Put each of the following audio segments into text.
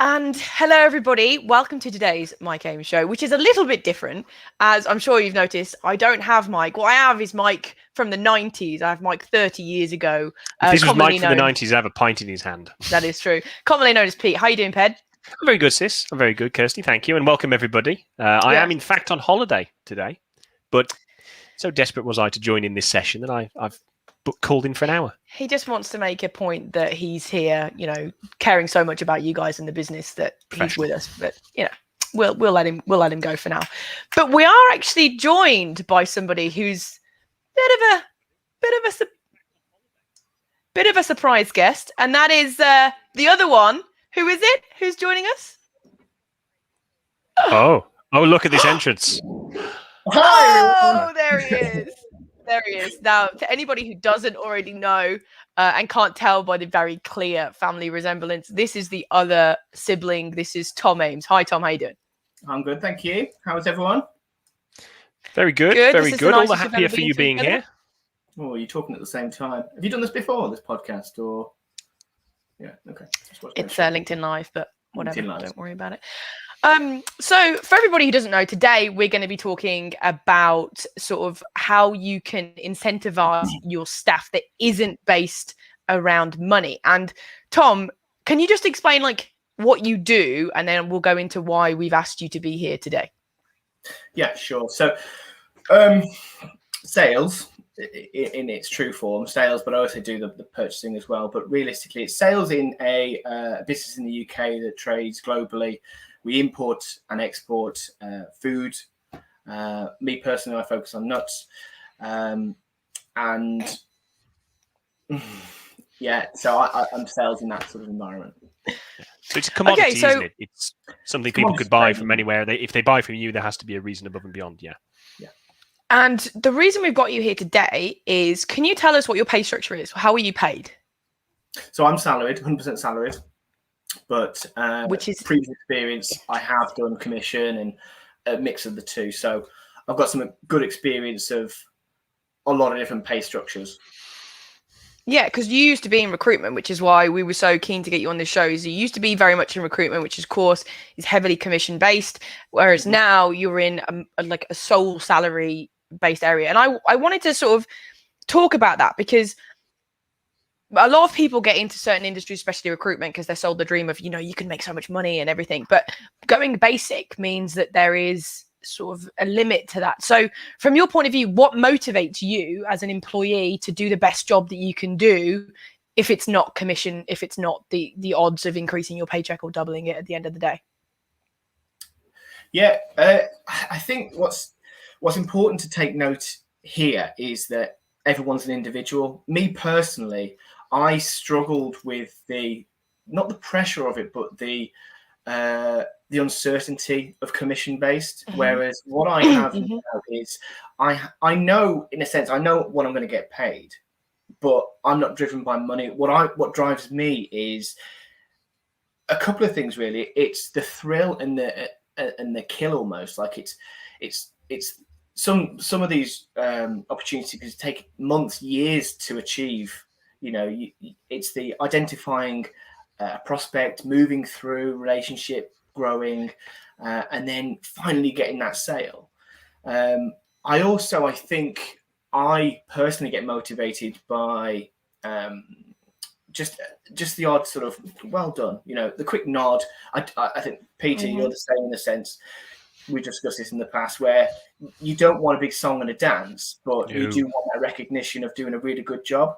And hello, everybody. Welcome to today's Mike Ames Show, which is a little bit different. As I'm sure you've noticed, I don't have Mike. What I have is Mike from the 90s. I have Mike 30 years ago. If this was Mike from the 90s, I have a pint in his hand. That is true. Commonly known as Pete. How you doing, Ped? I'm very good, sis. I'm very good, Kirsty. Thank you. And welcome, everybody. I am, in fact, on holiday today. But so desperate was I to join in this session that I've called in for an hour. He just wants to make a point that he's here, caring so much about you guys in the business that he's with us. But we'll let him go for now. But we are actually joined by somebody who's bit of a surprise guest, and that is the other one. Who is it? Who's joining us? Oh, look at this entrance. Oh, there he is. There he is. Now, to anybody who doesn't already know and can't tell by the very clear family resemblance, this is the other sibling. This is Tom Ames. Hi, Tom. How you doing? I'm good, thank you. How is everyone? Very good. Very good. All the happier for you being here. Oh, you're talking at the same time. Have you done this before, this podcast, or? Yeah, okay. It's LinkedIn Live, but whatever. Don't worry about it. So for everybody who doesn't know, today we're going to be talking about sort of how you can incentivize your staff that isn't based around money. And Tom, can you just explain what you do, and then we'll go into why we've asked you to be here today? Yeah, sure. So sales in its true form, sales, but I also do the purchasing as well. But realistically, it's sales in a business in the UK that trades globally. We import and export food. Me personally, I focus on nuts. So I'm sales in that sort of environment. So it's a commodity, isn't it? It's something people could buy from anywhere. If they buy from you, there has to be a reason above and beyond. Yeah. And the reason we've got you here today is, can you tell us what your pay structure is? How are you paid? So I'm salaried, 100% salaried. But which is previous experience, I have done commission and a mix of the two. So I've got some good experience of a lot of different pay structures. Yeah, because you used to be in recruitment, which is why we were so keen to get you on this show. You used to be very much in recruitment, which of course is heavily commission based, whereas now you're in a sole salary based area. And I wanted to sort of talk about that because a lot of people get into certain industries, especially recruitment, because they're sold the dream of, you can make so much money and everything. But going basic means that there is sort of a limit to that. So from your point of view, what motivates you as an employee to do the best job that you can do if it's not commission, if it's not the odds of increasing your paycheck or doubling it at the end of the day? Yeah, I think what's important to take note here is that everyone's an individual. Me personally, I struggled with not the pressure of it, but the uncertainty of commission based. Mm-hmm. Whereas what I have now is I know, in a sense, I know what I'm going to get paid, but I'm not driven by money. What drives me is a couple of things really. It's the thrill and the kill almost. Like it's some of these opportunities take months, years to achieve. It's the identifying prospect, moving through relationship, growing, and then finally getting that sale. I think I personally get motivated by just the odd sort of well done, the quick nod. I think, Peter, you're the same in a sense. We discussed this in the past, where you don't want a big song and a dance, but you do want that recognition of doing a really good job.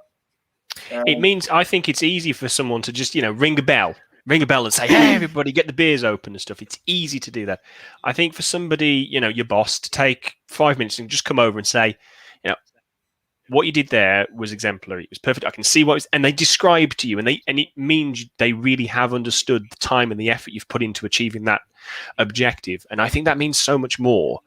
It means, I think it's easy for someone to just, ring a bell and say, hey, everybody, get the beers open and stuff. It's easy to do that. I think for somebody, your boss, to take 5 minutes and just come over and say, what you did there was exemplary. It was perfect. I can see and they describe to you, and it means they really have understood the time and the effort you've put into achieving that objective. And I think that means so much more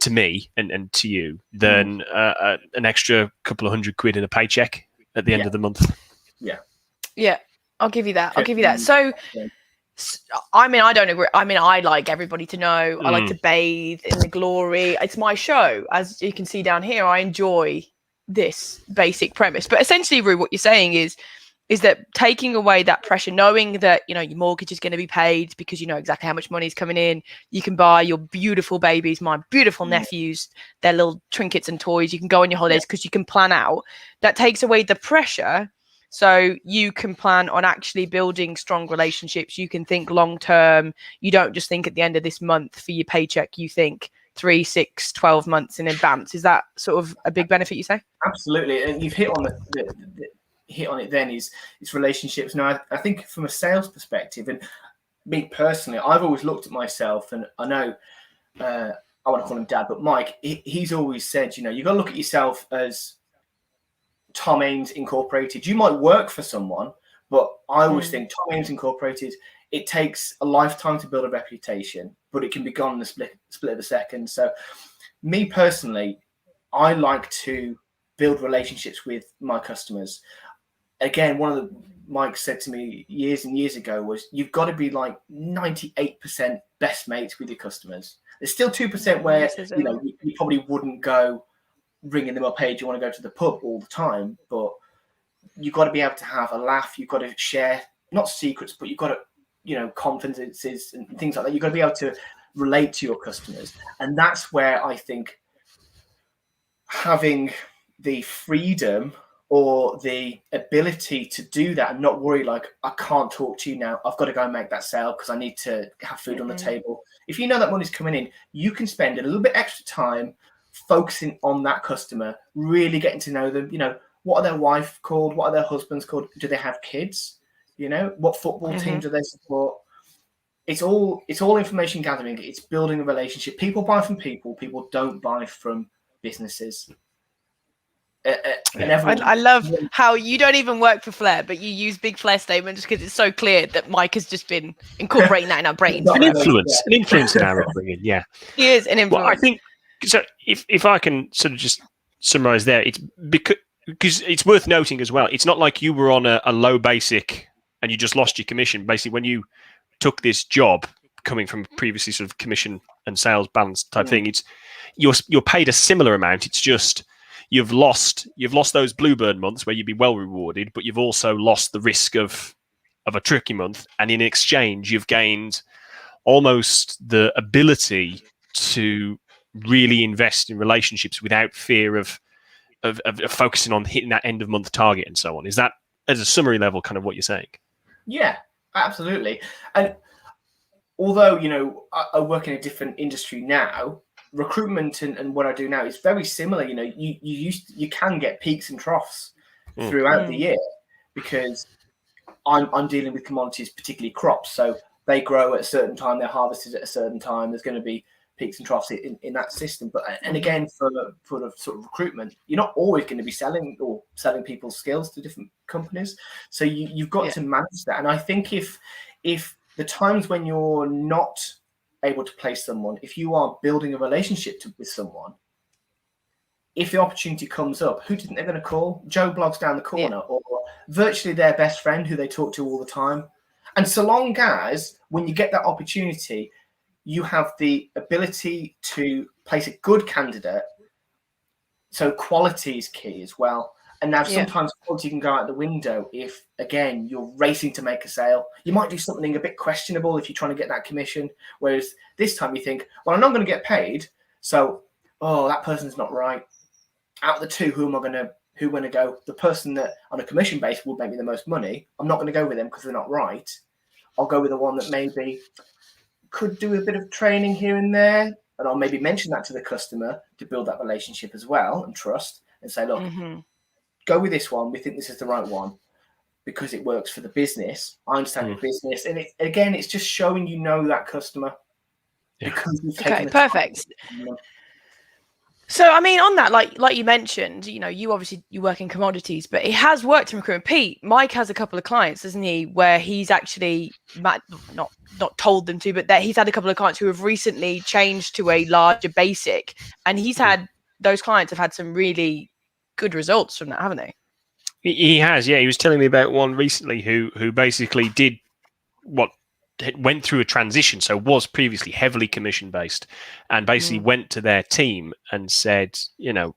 to me and to you than an extra couple of £100 in a paycheck at the end of the month. Yeah, I'll give you that. So I mean, I don't agree. I mean, I like everybody to know. I like to bathe in the glory. It's my show. As you can see down here, I enjoy this basic premise. But essentially, Rue, what you're saying is is that taking away that pressure, knowing that, you know, your mortgage is going to be paid because you know exactly how much money is coming in. You can buy your beautiful babies, my beautiful nephews, their little trinkets and toys. You can go on your holidays because you can plan out. That takes away the pressure. So you can plan on actually building strong relationships. You can think long term. You don't just think at the end of this month for your paycheck. You think 3, 6, 12 months in advance. Is that sort of a big benefit, you say? Absolutely. And you've hit on hit on it then is relationships. Now, I think from a sales perspective, and me personally, I've always looked at myself, and I know I want to call him Dad, but Mike, he's always said, you know, you've got to look at yourself as Tom Ames Incorporated. You might work for someone, but I always think Tom Ames Incorporated, it takes a lifetime to build a reputation, but it can be gone in the split of a second. So me personally, I like to build relationships with my customers. Again, one of the Mike said to me years and years ago was, you've got to be like 98% best mates with your customers. There's still 2% where you know you probably wouldn't go ringing them up, hey, do you want to go to the pub all the time? But you've got to be able to have a laugh. You've got to share, not secrets, but you've got to, you know, confidences and things like that. You've got to be able to relate to your customers. And that's where I think having the freedom or the ability to do that and not worry, like, I can't talk to you now, I've got to go and make that sale because I need to have food on the table. If you know that money's coming in, you can spend a little bit extra time focusing on that customer, really getting to know them. You know, what are their wife called? What are their husbands called? Do they have kids? You know, what football team do they support? It's all information gathering. It's building a relationship. People buy from people. People don't buy from businesses. I love how you don't even work for Flair, but you use big Flair statements because it's so clear that Mike has just been incorporating that in our brains. An influence in our upbringing, yeah. He is an influence. Well, I think, so if I can sort of just summarize there, it's because it's worth noting as well, it's not like you were on a low basic and you just lost your commission. Basically, when you took this job coming from previously sort of commission and sales balance type thing, it's you're paid a similar amount. It's just you've lost those bluebird months where you'd be well rewarded, but you've also lost the risk of a tricky month, and in exchange you've gained almost the ability to really invest in relationships without fear of focusing on hitting that end of month target and so on. Is that, as a summary level, kind of what you're saying? Yeah, absolutely. And although, you know, I work in a different industry now, recruitment and what I do now is very similar. You know, you can get peaks and troughs throughout the year because I'm dealing with commodities, particularly crops. So they grow at a certain time, they're harvested at a certain time. There's going to be peaks and troughs in that system. But and again, for the sort of recruitment, you're not always going to be selling people's skills to different companies. So you've got to manage that. And I think if the times when you're not able to place someone, if you are building a relationship with someone, if the opportunity comes up, who do you think they're going to call? Joe Blogs down the corner, or virtually their best friend who they talk to all the time. And so long as when you get that opportunity, you have the ability to place a good candidate. So quality is key as well. And now sometimes quality can go out the window if, again, you're racing to make a sale. You might do something a bit questionable if you're trying to get that commission. Whereas this time you think, well, I'm not going to get paid. So, that person's not right. Out of the two, who am I going to go? The person that on a commission base will make me the most money. I'm not going to go with them because they're not right. I'll go with the one that maybe could do a bit of training here and there. And I'll maybe mention that to the customer to build that relationship as well and trust and say, look, go with this one. We think this is the right one because it works for the business. I understand the business. And it's just showing that customer. Because you've taken perfect. So, I mean, on that, like you mentioned, you know, you work in commodities, but it has worked in recruitment. Pete, Mike has a couple of clients, doesn't he, where he's actually not told them to, but that he's had a couple of clients who have recently changed to a larger basic, and those clients have had some really good results from that, haven't they? He has, yeah. He was telling me about one recently who basically did went through a transition, so was previously heavily commission based, and basically went to their team and said, you know,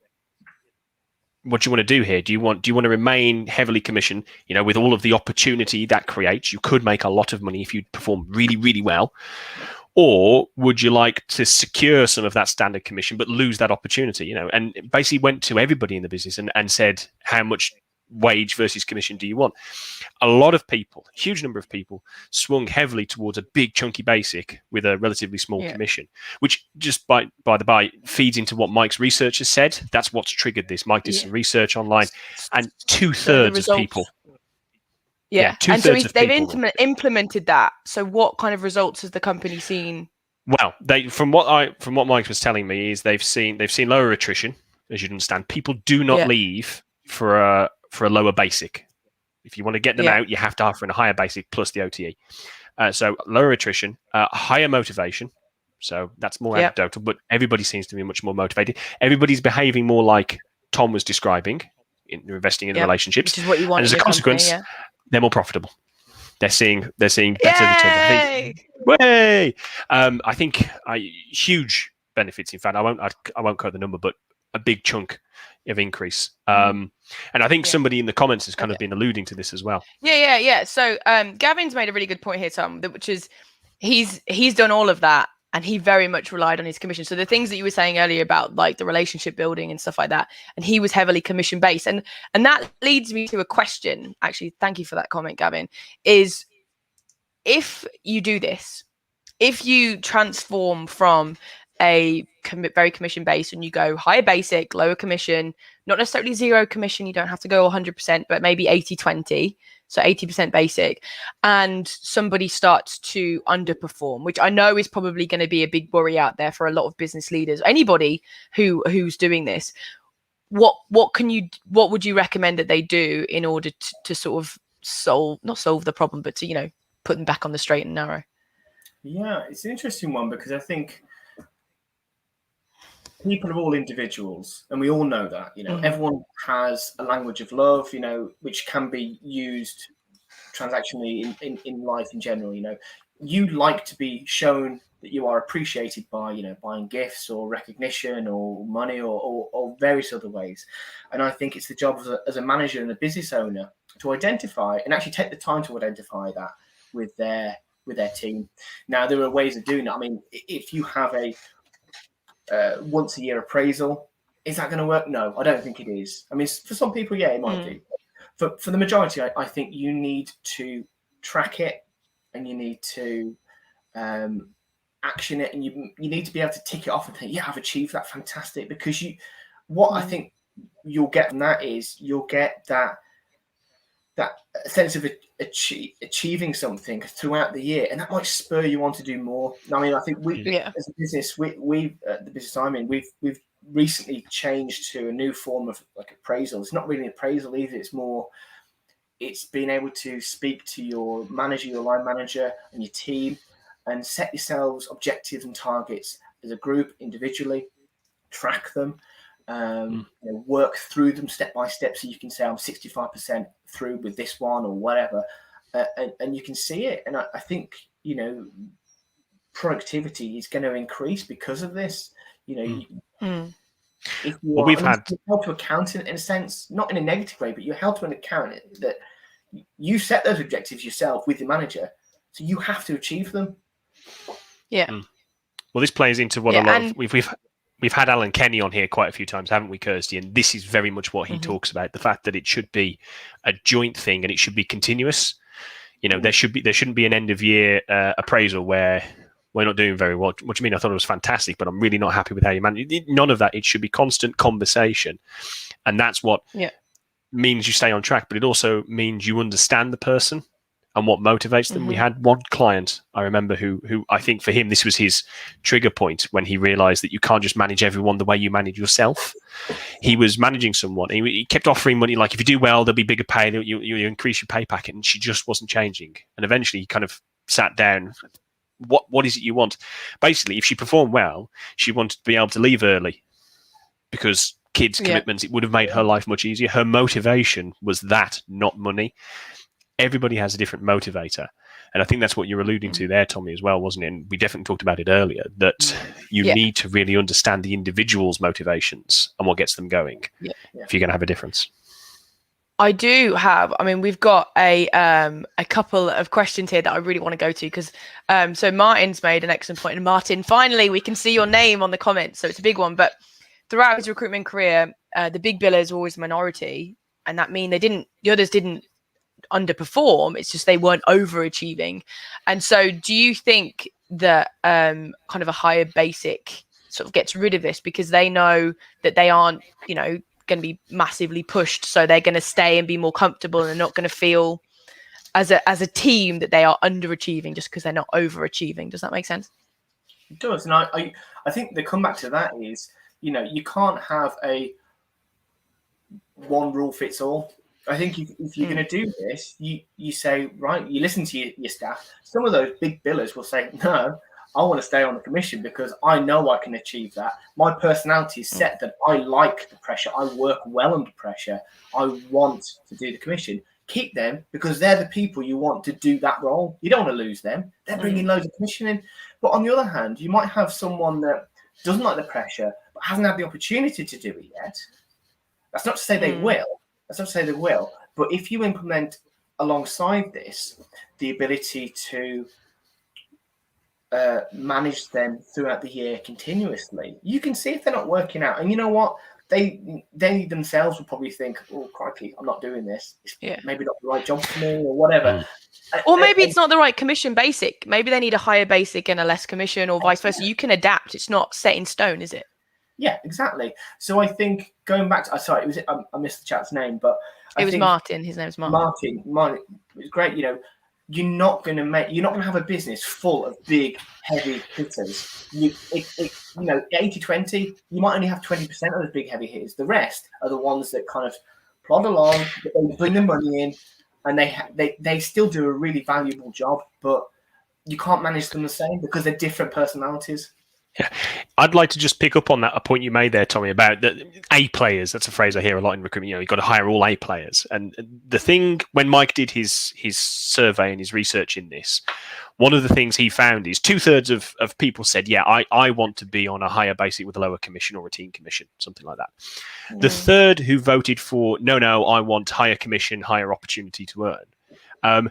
what do you want to do here? Do you want to remain heavily commissioned, with all of the opportunity that creates? You could make a lot of money if you perform really, really well. Or would you like to secure some of that standard commission but lose that opportunity? And basically went to everybody in the business and said, how much wage versus commission do you want? A lot of people, a huge number of people, swung heavily towards a big chunky basic with a relatively small commission, which just by the by feeds into what Mike's research has said. That's what's triggered this. Mike did some research online, and 2/3 of people. Yeah, and so they've implemented that. So what kind of results has the company seen? Well, from what Mike was telling me is they've seen lower attrition, as you'd understand. People do not leave for a lower basic. If you want to get them out, you have to offer in a higher basic plus the OTE. So lower attrition, higher motivation. So that's more anecdotal, but everybody seems to be much more motivated. Everybody's behaving more like Tom was describing, investing in relationships. Which is what you want. And as a consequence, they're more profitable. They're seeing better returns. I think huge benefits. In fact, I won't quote the number, but a big chunk of increase. And I think somebody in the comments has kind of been alluding to this as well. Yeah. So Gavin's made a really good point here, Tom, which is he's done all of that. And he very much relied on his commission. So the things that you were saying earlier about like the relationship building and stuff like that, and he was heavily commission based. And that leads me to a question. Actually, thank you for that comment, Gavin. Is if you do this, if you transform from a very commission based and you go higher basic, lower commission, not necessarily zero commission, you don't have to go 100%, but maybe 80-20. So 80% basic, and somebody starts to underperform, which I know is probably going to be a big worry out there for a lot of business leaders. Anybody who's doing this, what would you recommend that they do in order to sort of not solve the problem, but to put them back on the straight and narrow? Yeah, it's an interesting one because I think people are all individuals, and we all know that. Everyone has a language of love, which can be used transactionally in life in general. You like to be shown that you are appreciated by, buying gifts or recognition or money or various other ways. And I think it's the job as a manager and a business owner to identify and actually take the time to identify that with their team. Now, there are ways of doing that. I mean, if you have a once a year appraisal, is that going to work? No, I don't think it is. I mean, for some people, yeah, it might do. For the majority, I think you need to track it and you need to action it, and you need to be able to tick it off and think, yeah, I've achieved that, fantastic. Because I think you'll get from that is you'll get that sense of achieving something throughout the year, and that might spur you on to do more. I mean, I think as a business, we the business I'm in, we've recently changed to a new form of like appraisal. It's not really appraisal either. It's being able to speak to your manager, your line manager, and your team, and set yourselves objectives and targets as a group, individually, track them. Work through them step by step, so you can say I'm 65% through with this one or whatever, and you can see it. And I think productivity is going to increase because of this. If you're held to account in a sense, not in a negative way, but you're held to an account that you set those objectives yourself with your manager, so you have to achieve them. Well, this plays into what a lot of we've had Alan Kenny on here quite a few times, haven't we, Kirsty? And this is very much what he talks about, the fact that it should be a joint thing and it should be continuous. There shouldn't be an end of year appraisal where we're not doing very well. What do you mean? I thought it was fantastic, but I'm really not happy with how you manage it. None of that. It should be constant conversation. And that's what means you stay on track, but it also means you understand the person and what motivates them. We had one client, I remember, who I think for him, this was his trigger point when he realized that you can't just manage everyone the way you manage yourself. He was managing someone. He kept offering money, like, if you do well, there'll be bigger pay, you increase your pay packet, and she just wasn't changing. And eventually he kind of sat down. What is it you want? Basically, if she performed well, she wanted to be able to leave early because kids' commitments, it would have made her life much easier. Her motivation was that, not money. everybody has a different motivator. And I think that's what you're alluding to there, Tommy, as well, wasn't it? And we definitely talked about it earlier, that you need to really understand the individual's motivations and what gets them going if you're going to have a difference. I do have, I mean, we've got a couple of questions here that I really want to go to because, so Martin's made an excellent point. And Martin, finally, we can see your name on the comments. So it's a big one. But throughout his recruitment career, the big billers were always a minority. And that mean the others didn't underperform. It's just they weren't overachieving. And so do you think that kind of a higher basic sort of gets rid of this because they know that they aren't, going to be massively pushed, so they're going to stay and be more comfortable and they're not going to feel as a team that they are underachieving just because they're not overachieving? Does that make sense? It does. And I think the comeback to that is, you can't have a one rule fits all. I think if you're going to do this, you say, right, you listen to your staff. Some of those big billers will say, no, I want to stay on the commission because I know I can achieve that. My personality is set that I like the pressure. I work well under pressure. I want to do the commission. Keep them because they're the people you want to do that role. You don't want to lose them. They're bringing loads of commission in. But on the other hand, you might have someone that doesn't like the pressure but hasn't had the opportunity to do it yet. That's not to say they will. But if you implement alongside this the ability to manage them throughout the year continuously, you can see if they're not working out. And you know what? They themselves will probably think, oh, crikey, I'm not doing this. It's maybe not the right job for me or whatever. Or maybe it's not the right commission basic. Maybe they need a higher basic and a less commission or vice versa. You can adapt. It's not set in stone, is it? Yeah, exactly. So I think going back to, sorry, I missed the chap's name, but it was Martin. His name was Martin. Martin, it was great. You're not going to have a business full of big, heavy hitters. 80-20, you might only have 20% of the big, heavy hitters. The rest are the ones that kind of plod along, they bring the money in, and they still do a really valuable job, but you can't manage them the same because they're different personalities. Yeah, I'd like to just pick up on a point you made there, Tommy, about the A players. That's a phrase I hear a lot in recruitment. You've got to hire all A players. And the thing, when Mike did his survey and his research in this, one of the things he found is 2/3 of people said, yeah, I want to be on a higher basic with a lower commission or a team commission, something like that. The third who voted for, no, I want higher commission, higher opportunity to earn.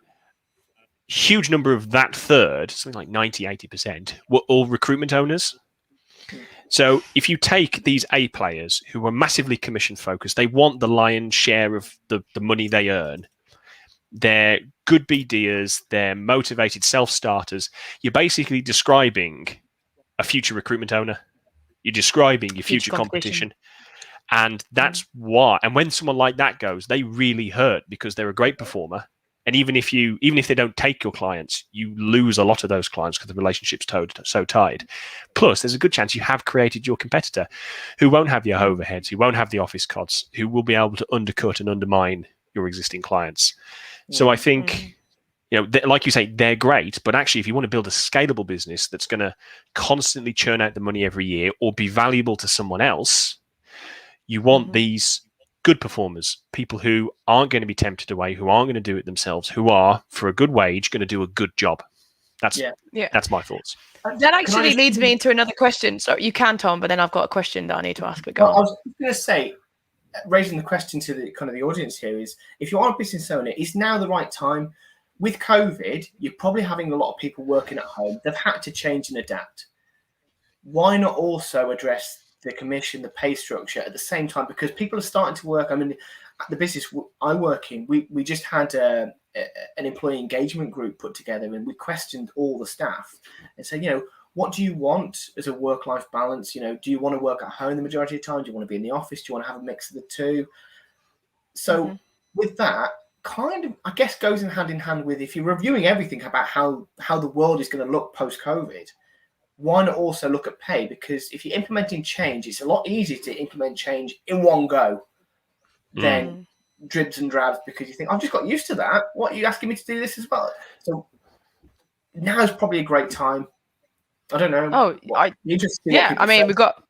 Huge number of that third, something like 90-80%, were all recruitment owners. So if you take these A players who are massively commission focused, they want the lion's share of the money they earn. They're good BDers, they're motivated self-starters. You're basically describing a future recruitment owner. You're describing your future competition. And that's why. And when someone like that goes, they really hurt because they're a great performer. And even if they don't take your clients, you lose a lot of those clients because the relationship's so tied. Plus, there's a good chance you have created your competitor who won't have your overheads, who won't have the office costs, who will be able to undercut and undermine your existing clients. So I think, like you say, they're great. But actually, if you want to build a scalable business that's going to constantly churn out the money every year or be valuable to someone else, you want these good performers, people who aren't going to be tempted away, who aren't going to do it themselves, who are, for a good wage, going to do a good job. That's my thoughts. That actually leads me into another question. So you can, Tom, but then I've got a question that I need to ask. But go on. I was going to say, raising the question to the kind of the audience here is, if you are a business owner, is now the right time? With COVID, you're probably having a lot of people working at home. They've had to change and adapt. Why not also address the commission, the pay structure at the same time? Because people are starting to work. I mean, at the business I work in, we just had an employee engagement group put together, and we questioned all the staff and said, what do you want as a work-life balance? Do you want to work at home the majority of the time? Do you want to be in the office? Do you want to have a mix of the two? So with that, kind of, I guess, goes in hand with, if you're reviewing everything about how the world is going to look post-COVID, why not also look at pay? Because if you're implementing change, it's a lot easier to implement change in one go than dribs and drabs, because you think, I've just got used to that. What, are you asking me to do this as well? So now is probably a great time. I don't know. I mean, we've got...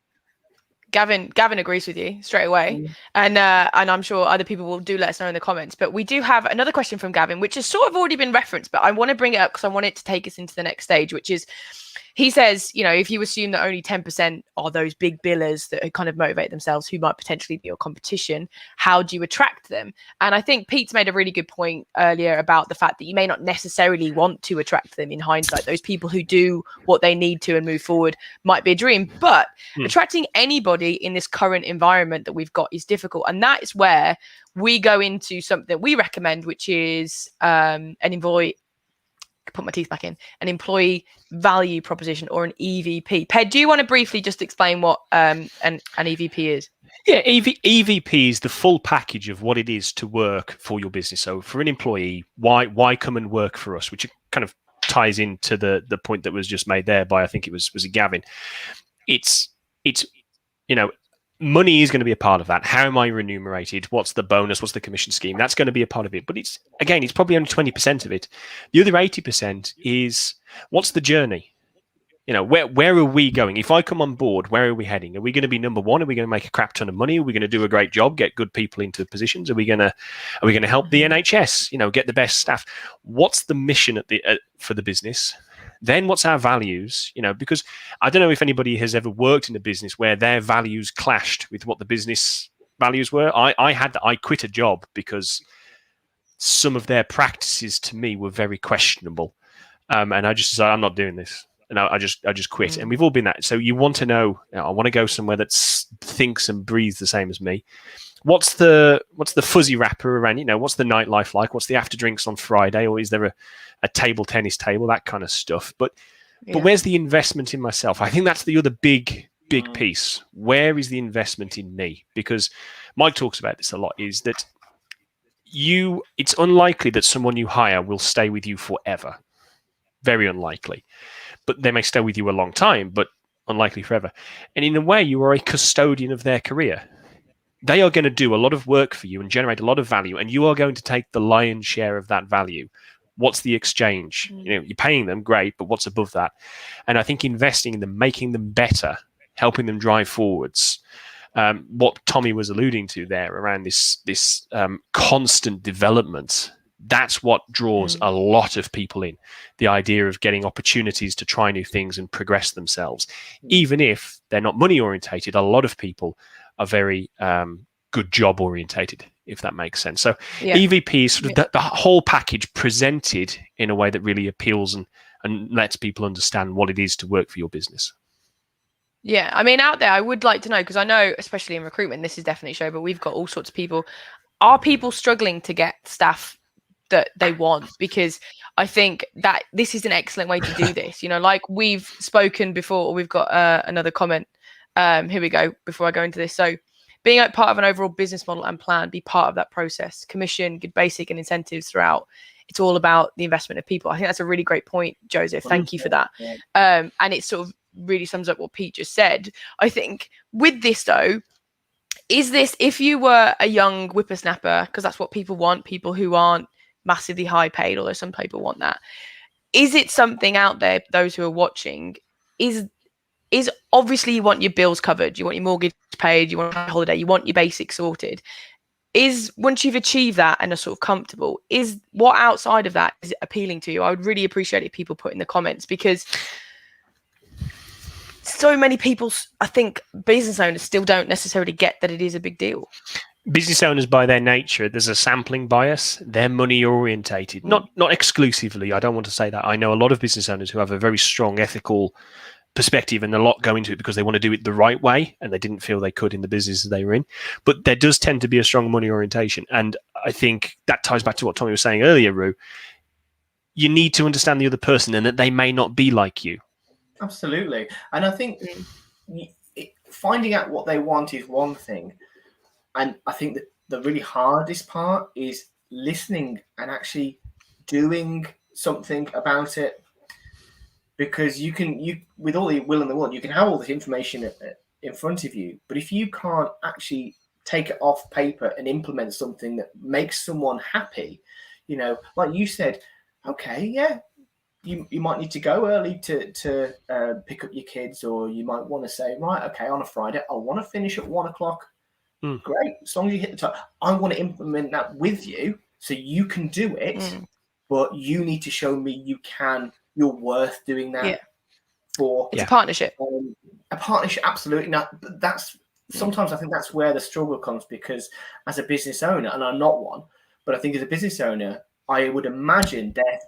Gavin agrees with you straight away, and I'm sure other people will do let us know in the comments. But we do have another question from Gavin, which has sort of already been referenced, but I want to bring it up because I want it to take us into the next stage, which is, he says, you know, if you assume that only 10% are those big billers that kind of motivate themselves, who might potentially be your competition, how do you attract them? And I think Pete's made a really good point earlier about the fact that you may not necessarily want to attract them in hindsight. Those people who do what they need to and move forward might be a dream, but attracting anybody in this current environment that we've got is difficult. And that is where we go into something we recommend, which is an employee value proposition, or an EVP. Ped, do you want to briefly just explain what an EVP is? Yeah, EVP is the full package of what it is to work for your business. So for an employee, why come and work for us, which kind of ties into the point that was just made there by, I think it was Gavin. It's you know, money is going to be a part of that. How am I remunerated? What's the bonus? What's the commission scheme? That's going to be a part of it. But it's probably only 20% of it. The other 80% is, what's the journey? You know, where are we going? If I come on board, where are we heading? Are we going to be number one? Are we going to make a crap ton of money? Are we going to do a great job, get good people into positions? Are we going to help the NHS? You know, get the best staff? What's the mission for the business? Then what's our values? You know, because I don't know if anybody has ever worked in a business where their values clashed with what the business values were. I quit a job because some of their practices to me were very questionable, and I just said, I'm not doing this. And I just quit. And we've all been that. So you want to know, I want to go somewhere that thinks and breathes the same as me. What's the fuzzy wrapper around, you know, what's the nightlife like? What's the after drinks on Friday? Or is there a table tennis table, that kind of stuff? But where's the investment in myself? I think that's the other big piece. Where is the investment in me? Because Mike talks about this a lot, is that it's unlikely that someone you hire will stay with you forever. Very unlikely. But they may stay with you a long time, but unlikely forever. And in a way, you are a custodian of their career. They are going to do a lot of work for you and generate a lot of value, and you are going to take the lion's share of that value. What's the exchange? You know, you're paying them, great, but what's above that? And I think investing in them, making them better, helping them drive forwards. What Tommy was alluding to there around this constant development. That's what draws a lot of people in. The idea of getting opportunities to try new things and progress themselves. Even if they're not money orientated, a lot of people are very good job orientated, if that makes sense. So EVP is sort of the whole package presented in a way that really appeals and lets people understand what it is to work for your business. Yeah, I mean, out there, I would like to know, because I know, especially in recruitment, this is definitely show, but we've got all sorts of people. Are people struggling to get staff that they want? Because I think that this is an excellent way to do this. You know, like we've spoken before, we've got another comment. Here we go, before I go into this. So being part of an overall business model and plan, be part of that process, commission, good basic and incentives throughout. It's all about the investment of people. I think that's a really great point, Joseph. Thank you for that. And it sort of really sums up what Pete just said. I think with this though, is this, if you were a young whippersnapper, because that's what people want, people who aren't massively high paid, although some people want that, is it something out there, those who are watching, is obviously you want your bills covered, you want your mortgage paid, you want a holiday, you want your basics sorted. Is, once you've achieved that and are sort of comfortable, is what outside of that is appealing to you? I would really appreciate it if people put in the comments, because so many people, I think business owners still don't necessarily get that it is a big deal. Business owners, by their nature, there's a sampling bias. They're money orientated, not exclusively. I don't want to say that. I know a lot of business owners who have a very strong ethical perspective and a lot go into it because they want to do it the right way and they didn't feel they could in the business they were in. But there does tend to be a strong money orientation. And I think that ties back to what Tommy was saying earlier, Roo. You need to understand the other person and that they may not be like you. Absolutely. And I think finding out what they want is one thing. And I think that the really hardest part is listening and actually doing something about it. Because you with all the will in the world, you can have all this information in front of you. But if you can't actually take it off paper and implement something that makes someone happy, you know, like you said, okay, yeah, you might need to go early to pick up your kids, or you might want to say, right, okay, on a Friday, I want to finish at 1 o'clock. Great, as long as you hit the time. I want to implement that with you, so you can do it, but you need to show me you're worth doing that. Yeah. It's a partnership. A partnership, absolutely. Now, but that's sometimes I think that's where the struggle comes, because as a business owner, and I'm not one, but I think as a business owner, I would imagine that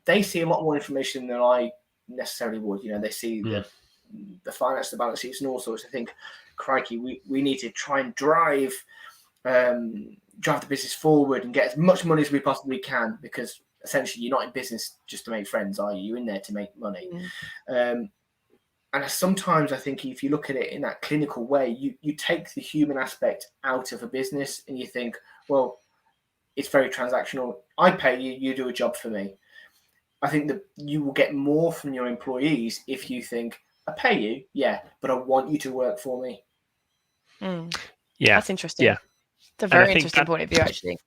they see a lot more information than I necessarily would. They see the finance, the balance sheets, and all sorts. I think, crikey, we need to try and drive the business forward and get as much money as we possibly can, because essentially you're not in business just to make friends, are you? You're in there to make money. And sometimes I think if you look at it in that clinical way, you take the human aspect out of a business and you think, well, it's very transactional. I pay you, you do a job for me. I think that you will get more from your employees if you think, I pay you, yeah, but I want you to work for me. Yeah, that's interesting. Yeah, it's a very interesting point of view, actually.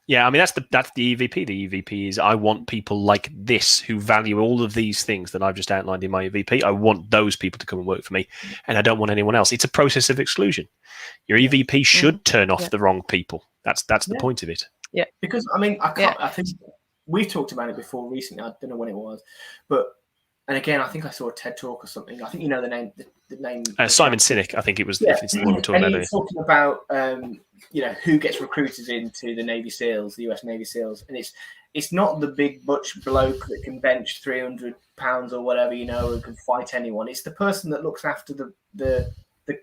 Yeah, I mean that's the EVP. The EVP is I want people like this who value all of these things that I've just outlined in my EVP. I want those people to come and work for me, and I don't want anyone else. It's a process of exclusion. Your EVP should turn off the wrong people. That's the point of it. Yeah, because I mean I think we've talked about it before recently. I don't know when it was, and again I think I saw a TED talk or something. I think the name. The name Simon Sinek, I think it was. It's the one we're talking and about. he's talking about who gets recruited into the Navy SEALs, the US Navy SEALs, and it's not the big butch bloke that can bench 300 pounds or whatever, and can fight anyone. It's the person that looks after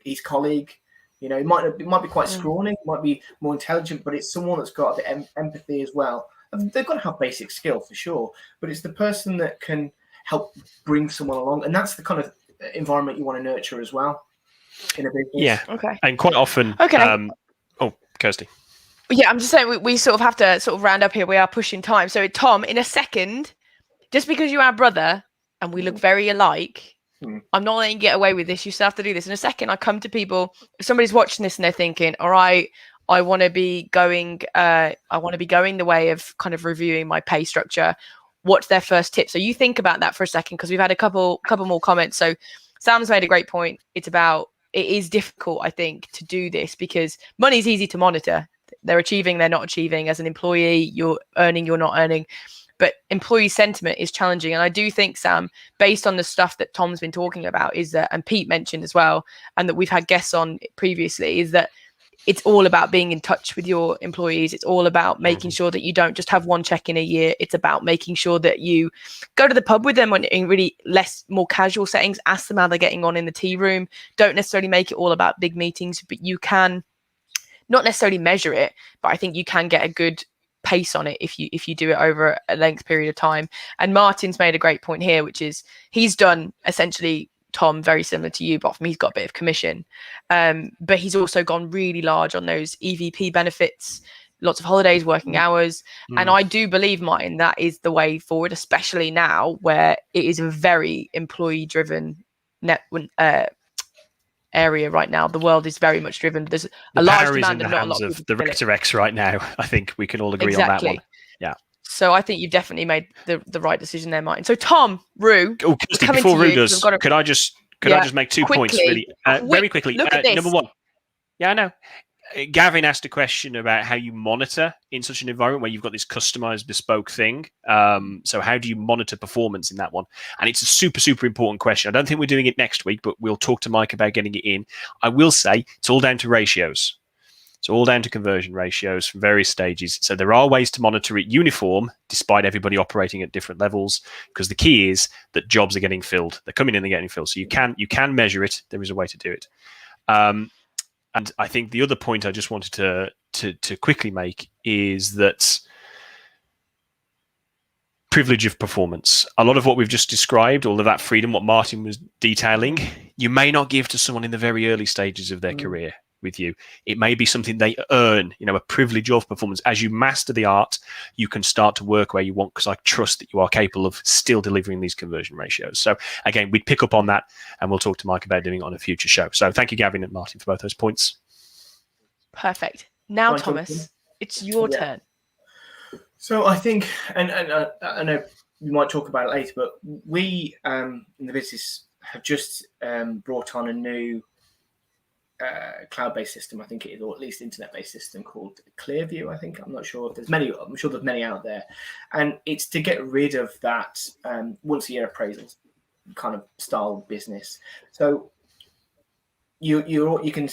his colleague. It might be quite scrawny, might be more intelligent, but it's someone that's got a bit of empathy as well. They've got to have basic skill for sure, but it's the person that can help bring someone along, and that's the kind of environment you want to nurture as well in a business. Yeah. Okay. And quite often. Okay. Kirsty. Yeah, I'm just saying we sort of have to sort of round up here. We are pushing time. So Tom, in a second, just because you're our brother and we look very alike, I'm not letting you get away with this. You still have to do this. In a second, I come to people. If somebody's watching this and they're thinking, all right, I want to be going the way of kind of reviewing my pay structure. What's their first tip? So you think about that for a second, because we've had a couple more comments. So Sam's made a great point. It is difficult, I think, to do this because money is easy to monitor. They're achieving, they're not achieving. As an employee, you're earning, you're not earning. But employee sentiment is challenging. And I do think, Sam, based on the stuff that Tom's been talking about, is that, and Pete mentioned as well, and that we've had guests on previously, is that it's all about being in touch with your employees. It's all about making sure that you don't just have one check in a year. It's about making sure that you go to the pub with them in really more casual settings. Ask them how they're getting on in the tea room. Don't necessarily make it all about big meetings, but you can not necessarily measure it, but I think you can get a good pace on it if you do it over a length period of time. And Martin's made a great point here, which is he's done essentially, Tom, very similar to you, but from he's got a bit of commission, but he's also gone really large on those EVP benefits, lots of holidays, working hours. And I do believe, Martin, that is the way forward, especially now where it is a very employee driven area right now. The world is very much driven. There's a large demand and not a lot of the Rector X right now. I think we can all agree on that one. Yeah. So I think you've definitely made the right decision there, Martin. So Tom, Rue, Kirsty, before Rue does, could I just make 2 points really very quickly? Number one. Yeah, I know. Gavin asked a question about how you monitor in such an environment where you've got this customized bespoke thing. So how do you monitor performance in that one? And it's a super, super important question. I don't think we're doing it next week, but we'll talk to Mike about getting it in. I will say it's all down to ratios. It's all down to conversion ratios from various stages. So there are ways to monitor it uniform, despite everybody operating at different levels, because the key is that jobs are getting filled. They're coming in and getting filled. So you can measure it. There is a way to do it. And I think the other point I just wanted to quickly make is that privilege of performance. A lot of what we've just described, all of that freedom, what Martin was detailing, you may not give to someone in the very early stages of their career with you. It may be something they earn, a privilege of performance. As you master the art, you can start to work where you want, because I trust that you are capable of still delivering these conversion ratios. So again, we'd pick up on that and we'll talk to Mike about doing it on a future show. So thank you, Gavin and Martin, for both those points. Perfect. Now, Thomas, it's your turn. So I think, and I know we might talk about it later, but we in the business have just brought on a new cloud-based system, I think it is, or at least internet-based system called Clearview. I think, I'm not sure if there's many. I'm sure there's many out there, and it's to get rid of that once a year appraisals kind of style business. So you can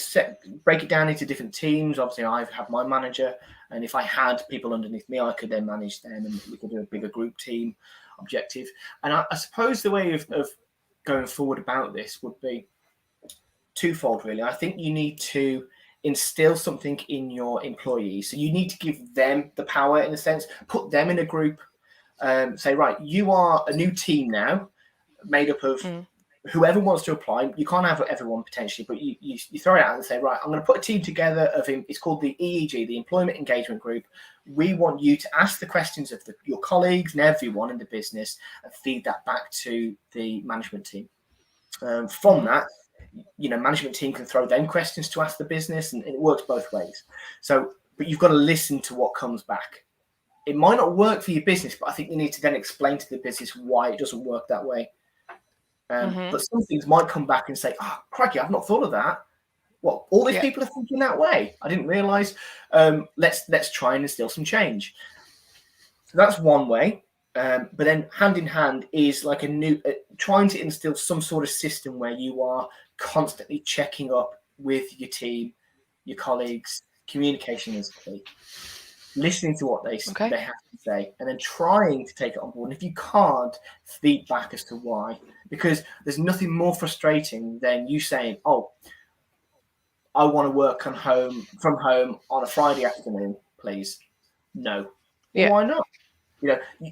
break it down into different teams. Obviously, I have my manager, and if I had people underneath me, I could then manage them, and we could do a bigger group team objective. And I suppose the way of going forward about this would be twofold, really. I think you need to instill something in your employees. So you need to give them the power, in a sense, put them in a group, say, right, you are a new team now, made up of whoever wants to apply. You can't have everyone potentially, but you throw it out and say, right, I'm going to put a team together of him. It's called the EEG, the Employment Engagement Group. We want you to ask the questions of your colleagues and everyone in the business and feed that back to the management team. From that, management team can throw them questions to ask the business, and it works both ways. So, but you've got to listen to what comes back. It might not work for your business, but I think you need to then explain to the business why it doesn't work that way. But some things might come back and say, "Oh, crikey, I've not thought of that. Well, all these people are thinking that way. I didn't realise. Let's try and instill some change." So that's one way. But then hand in hand is like a new, trying to instill some sort of system where you are constantly checking up with your team, your colleagues. Communication is key. Listening to what they have to say, and then trying to take it on board. And if you can't, feed back as to why. Because there's nothing more frustrating than you saying, "Oh, I want to work from home on a Friday afternoon, please." No. Yeah. Why not?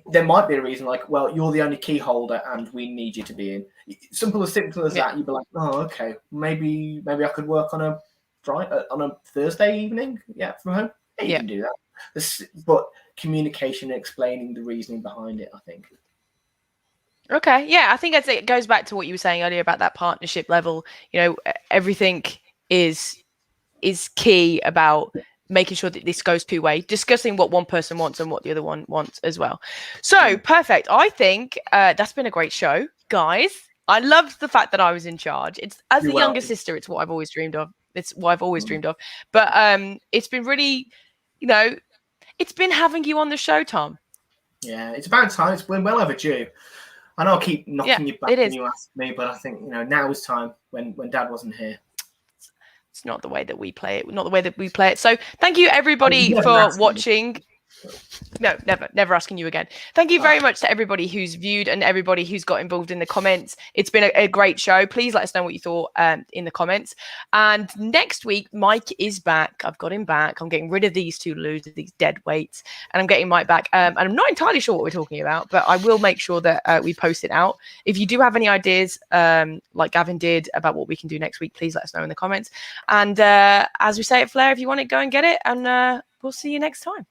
There might be a reason, like, well, you're the only key holder and we need you to be in. Simple as that. You'd be like, "Oh, okay, maybe I could work on a Thursday evening, from home." Yeah, you can do that. But communication and explaining the reasoning behind it, I think. Okay, yeah, I think it goes back to what you were saying earlier about that partnership level. Everything is key about making sure that this goes two-way, discussing what one person wants and what the other one wants as well. So, perfect. I think that's been a great show, guys. I loved the fact that I was in charge. It's as the younger sister, it's what I've always dreamed of. But it's been really, it's been having you on the show, Tom. Yeah, it's about time. It's been well overdue. I know I keep knocking you back when you ask me, but I think now is time when Dad wasn't here. It's not the way that we play it. So thank you, everybody, for watching. No, never asking you again. Thank you very much to everybody who's viewed and everybody who's got involved in the comments. It's been a great show. Please let us know what you thought in the comments. And next week, Mike is back. I've got him back. I'm getting rid of these two losers, these dead weights, and I'm getting Mike back. And I'm not entirely sure what we're talking about, but I will make sure that we post it out. If you do have any ideas, like Gavin did, about what we can do next week, please let us know in the comments. And as we say at Flair, if you want it, go and get it. And we'll see you next time.